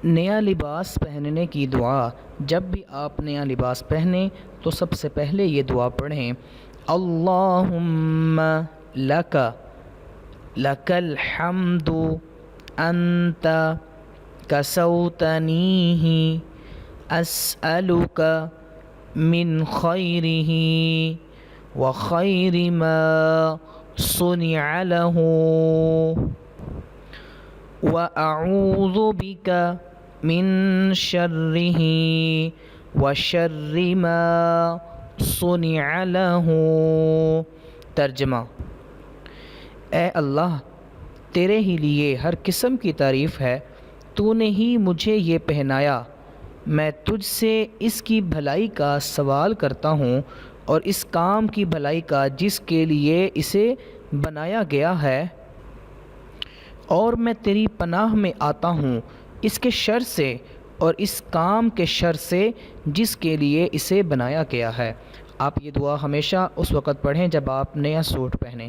نیا لباس پہننے کی دعا، جب بھی آپ نیا لباس پہنیں تو سب سے پہلے یہ دعا پڑھیں، اللہم لک لک الحمد انت کسوتنیہ اسألک من خیرہ وخیر ما صنع له وأعوذ بك من شره وشر ما صنع له۔ ترجمہ: اے اللہ، تیرے ہی لیے ہر قسم کی تعریف ہے، تو نے ہی مجھے یہ پہنایا، میں تجھ سے اس کی بھلائی کا سوال کرتا ہوں اور اس کام کی بھلائی کا جس کے لیے اسے بنایا گیا ہے، اور میں تیری پناہ میں آتا ہوں اس کے شر سے اور اس کام کے شر سے جس کے لیے اسے بنایا گیا ہے۔ آپ یہ دعا ہمیشہ اس وقت پڑھیں جب آپ نیا سوٹ پہنیں۔